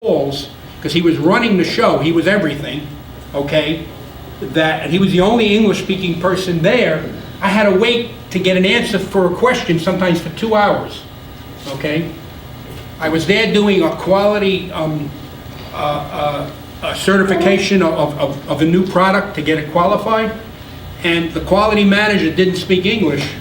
calls, because he was running the show, he was everything, okay? And he was the only English-speaking person there. I had to wait to get an answer for a question, sometimes for 2 hours, okay? I was there doing a quality certification of a new product to get it qualified, and the quality manager didn't speak English,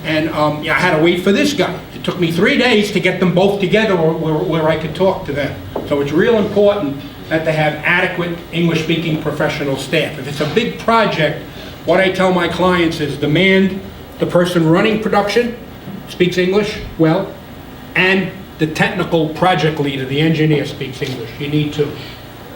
and I had to wait for this guy. It took me 3 days to get them both together where I could talk to them. So it's real important that they have adequate English-speaking professional staff. If it's a big project, what I tell my clients is demand the person running production speaks English well, and the technical project leader, the engineer, speaks English. You need two.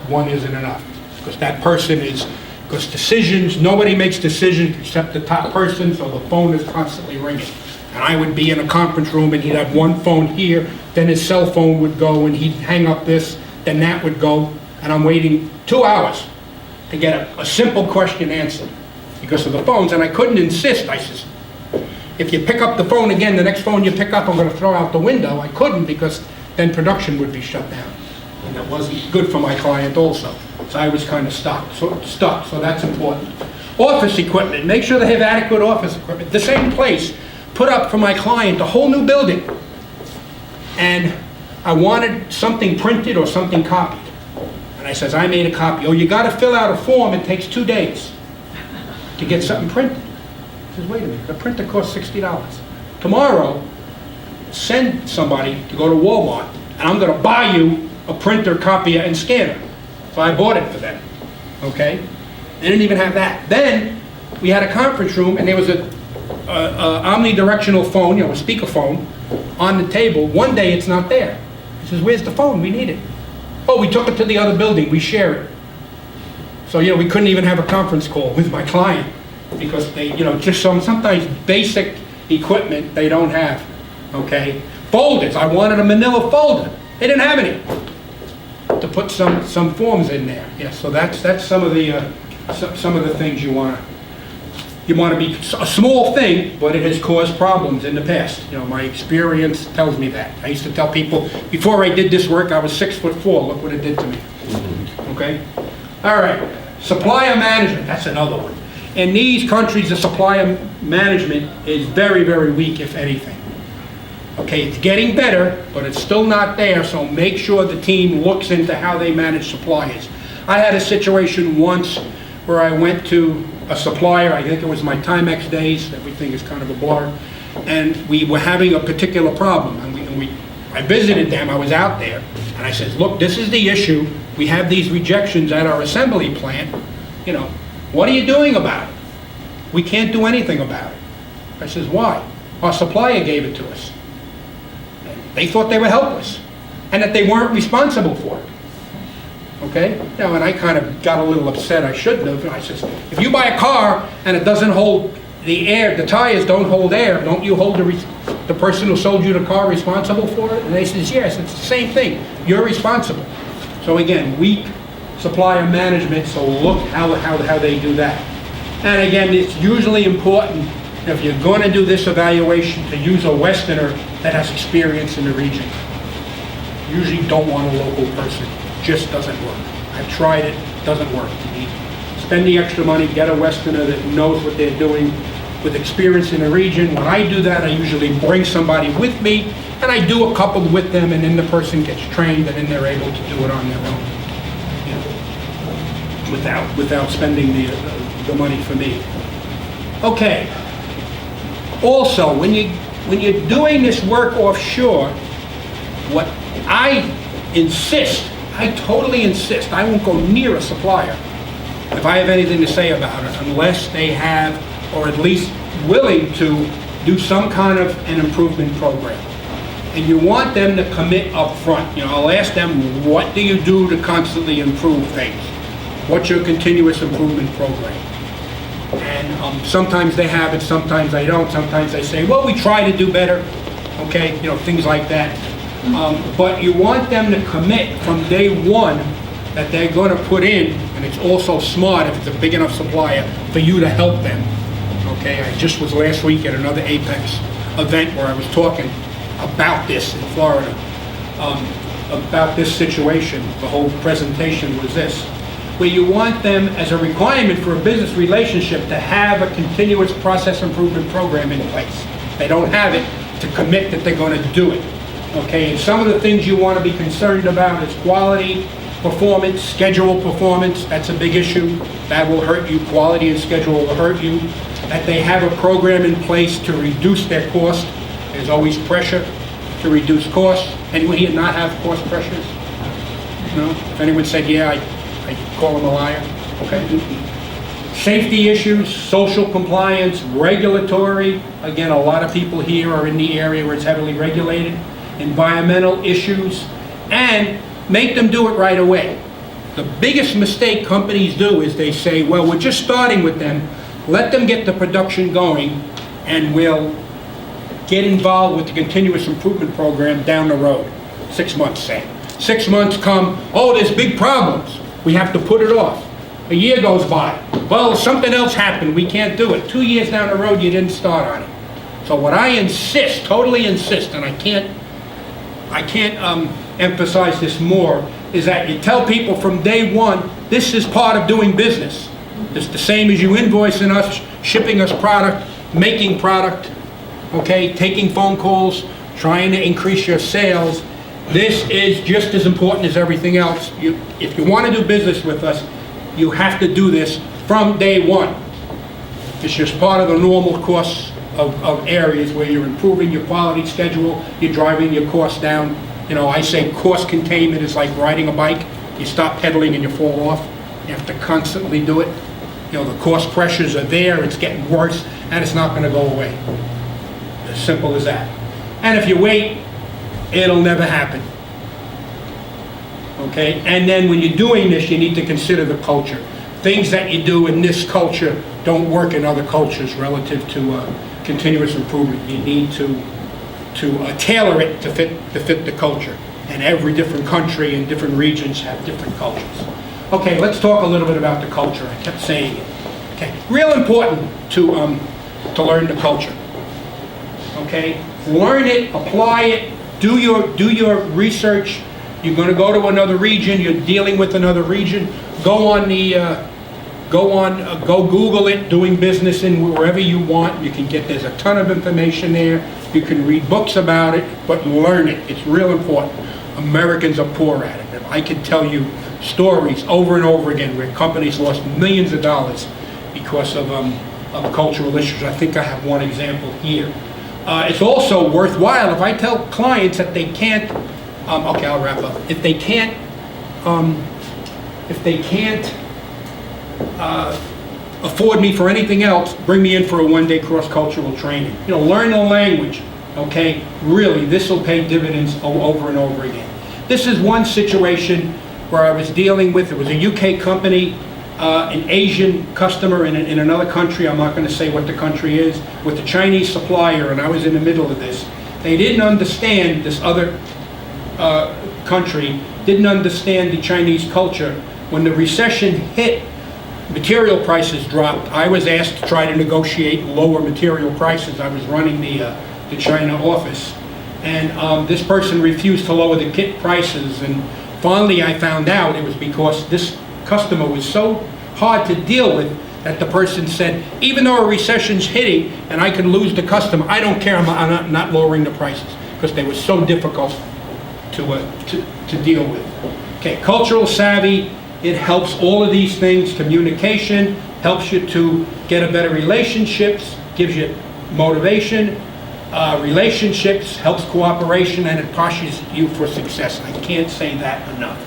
One isn't enough, because that person because decisions, nobody makes decisions except the top person, so the phone is constantly ringing. And I would be in a conference room and he'd have one phone here, then his cell phone would go and he'd hang up this, then that would go, and I'm waiting 2 hours to get a simple question answered because of the phones, and I couldn't insist. I said, if you pick up the phone again, the next phone you pick up I'm going to throw out the window. I couldn't, because then production would be shut down. And that wasn't good for my client also. So I was kind of stuck, so that's important. Office equipment, make sure they have adequate office equipment. The same place, put up for my client a whole new building. And I wanted something printed or something copied. And I says, I made a copy. Oh, you got to fill out a form, it takes 2 days to get something printed. I says, wait a minute, the printer costs $60. Tomorrow, send somebody to go to Walmart, and I'm going to buy you a printer, copier, and scanner. So I bought it for them, okay? They didn't even have that. Then we had a conference room, and there was a omnidirectional phone, a speakerphone, on the table. One day it's not there. He says, where's the phone? We need it. Oh, we took it to the other building. We share it. So, we couldn't even have a conference call with my client because they, just sometimes basic equipment they don't have, okay? Folders. I wanted a manila folder. They didn't have any. To put some forms in there. Yeah, so that's some of the things you want to be a small thing, but it has caused problems in the past. My experience tells me that. I used to tell people before I did this work I was 6'4". Look what it did to me. Okay. All right. Supplier management. That's another one. In these countries, the supplier management is very, very weak, if anything. Okay, it's getting better, but it's still not there, so make sure the team looks into how they manage suppliers. I had a situation once where I went to a supplier, I think it was my Timex days, everything is kind of a blur, and we were having a particular problem, and I visited them, I was out there, and I said, look, this is the issue, we have these rejections at our assembly plant, what are you doing about it? We can't do anything about it. I says, why? Our supplier gave it to us. They thought they were helpless and that they weren't responsible for it. Okay? And I kind of got a little upset. I shouldn't have. I said, if you buy a car and it doesn't hold the air, the tires don't hold air, don't you hold the person who sold you the car responsible for it? And they says, yes, it's the same thing. You're responsible. So again, weak supplier management, so look how they do that. And again, it's usually important if you're going to do this evaluation to use a Westerner that has experience in the region. Usually don't want a local person. Just doesn't work. I've tried it, doesn't work. You need to spend the extra money, get a Westerner that knows what they're doing with experience in the region. When I do that, I usually bring somebody with me, and I do a couple with them, and then the person gets trained, and then they're able to do it on their own, without spending the money for me. Okay. Also, when you're doing this work offshore, what I totally insist, I won't go near a supplier if I have anything to say about it, unless they have, or at least willing to do some kind of an improvement program. And you want them to commit up front. I'll ask them, what do you do to constantly improve things? What's your continuous improvement program? And sometimes they have it, sometimes they don't. Sometimes they say, well, we try to do better, okay, things like that. But you want them to commit from day one that they're going to put in, and it's also smart if it's a big enough supplier for you to help them. Okay, I just was last week at another APICS event where I was talking about this in Florida. about this situation, the whole presentation was this, where you want them as a requirement for a business relationship to have a continuous process improvement program in place. They don't have it, to commit that they're going to do it. Okay, and some of the things you want to be concerned about is quality, performance, schedule performance. That's a big issue. That will hurt you. Quality and schedule will hurt you. That they have a program in place to reduce their cost. There's always pressure to reduce costs. Anyone here not have cost pressures? No? If anyone said, yeah, I call them a liar. Okay. Safety issues, social compliance, regulatory. Again, a lot of people here are in the area where it's heavily regulated. Environmental issues, and make them do it right away. The biggest mistake companies do is they say, well, we're just starting with them, let them get the production going, and we'll get involved with the continuous improvement program down the road. 6 months, say. 6 months come, oh, there's big problems, we have to put it off. A year goes by, well, something else happened, we can't do it. 2 years down the road, you didn't start on it. So what I insist, totally insist, and I can't emphasize this more, is that you tell people from day one, this is part of doing business. It's the same as you invoicing us, shipping us product, making product, okay, taking phone calls, trying to increase your sales. This is just as important as everything else. If you want to do business with us, you have to do this from day one. It's just part of the normal course of areas where you're improving your quality schedule, you're driving your costs down. You know, I say cost containment is like riding a bike. You stop pedaling and you fall off. You have to constantly do it. You know, the cost pressures are there, it's getting worse, and it's not going to go away. As simple as that. And if you wait, it'll never happen. Okay? And then when you're doing this, you need to consider the culture. Things that you do in this culture don't work in other cultures relative to continuous improvement. You need to tailor it to fit the culture. And every different country and different regions have different cultures. Okay, let's talk a little bit about the culture. I kept saying it. Okay, real important to learn the culture. Okay, learn it, apply it, do your research. You're going to go to another region. You're dealing with another region. Go Google it. Doing business in wherever you want. You can get. There's a ton of information there. You can read books about it, but learn it. It's real important. Americans are poor at it. I can tell you stories over and over again where companies lost millions of dollars because of cultural issues. I think I have one example here. It's also worthwhile if I tell clients that they can't. Okay, I'll wrap up. If they can't afford me for anything else, bring me in for a one-day cross-cultural training. You know, learn the language. Okay, really, this will pay dividends over and over again. This is one situation where I was dealing with. It was a UK company, an Asian customer in another country. I'm not going to say what the country is, with a Chinese supplier, and I was in the middle of this. They didn't understand this other country, didn't understand the Chinese culture. When the recession hit, material prices dropped. I was asked to try to negotiate lower material prices. I was running the China office, and this person refused to lower the kit prices, and finally I found out it was because this customer was so hard to deal with that the person said, even though a recession's hitting and I can lose the customer, I don't care, I'm not lowering the prices, because they were so difficult to deal with. Okay, cultural savvy, it helps all of these things. Communication helps you to get a better relationships, gives you motivation. Relationships helps cooperation, and it pushes you for success. I can't say that enough.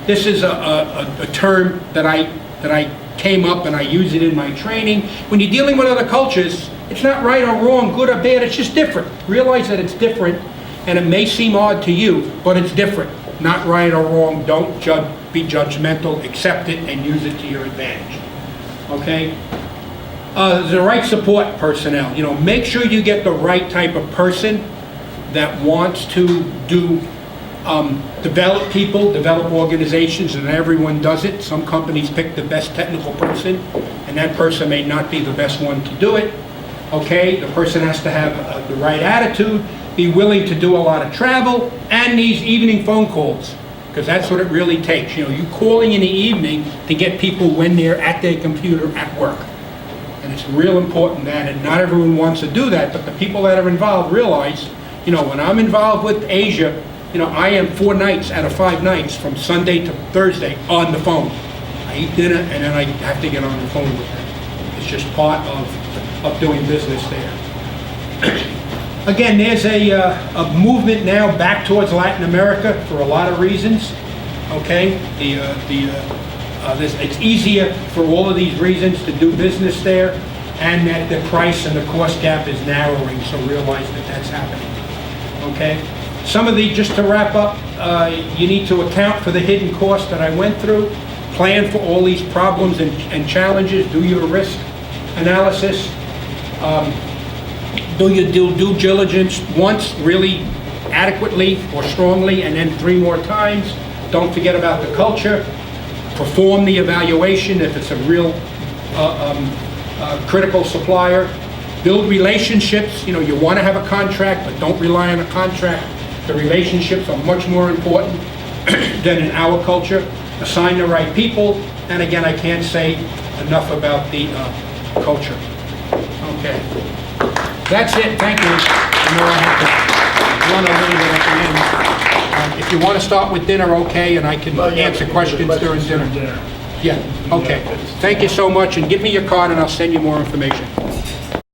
This is a term that I came up and I use it in my training. When you're dealing with other cultures, it's not right or wrong, good or bad, it's just different. Realize that it's different, and it may seem odd to you, but it's different. Not right or wrong, don't be judgmental, accept it and use it to your advantage. Okay? The right support personnel. You know, make sure you get the right type of person that wants to develop people, develop organizations, and everyone does it. Some companies pick the best technical person, and that person may not be the best one to do it. Okay, the person has to have the right attitude, be willing to do a lot of travel and these evening phone calls, because that's what it really takes. You calling in the evening to get people when they're at their computer at work. And it's real important that, and not everyone wants to do that, but the people that are involved realize, when I'm involved with Asia, I am 4 nights out of 5 nights from Sunday to Thursday on the phone. I eat dinner and then I have to get on the phone with them. It's just part of doing business there. Again, there's a movement now back towards Latin America for a lot of reasons. Okay, it's easier for all of these reasons to do business there, and that the price and the cost gap is narrowing. So realize that that's happening. Okay, some of the, just to wrap up, you need to account for the hidden costs that I went through. Plan for all these problems and challenges. Do your risk analysis. Do your due diligence once, really adequately or strongly, and then 3 more times. Don't forget about the culture. Perform the evaluation if it's a real critical supplier. Build relationships. You want to have a contract, but don't rely on a contract. The relationships are much more important than in our culture. Assign the right people. And again, I can't say enough about the culture. Okay. That's it. Thank you. I know I have to run a little bit at the end. If you want to start with dinner, okay, and I can answer questions during dinner. Yeah, okay. Thank you so much, and give me your card and I'll send you more information.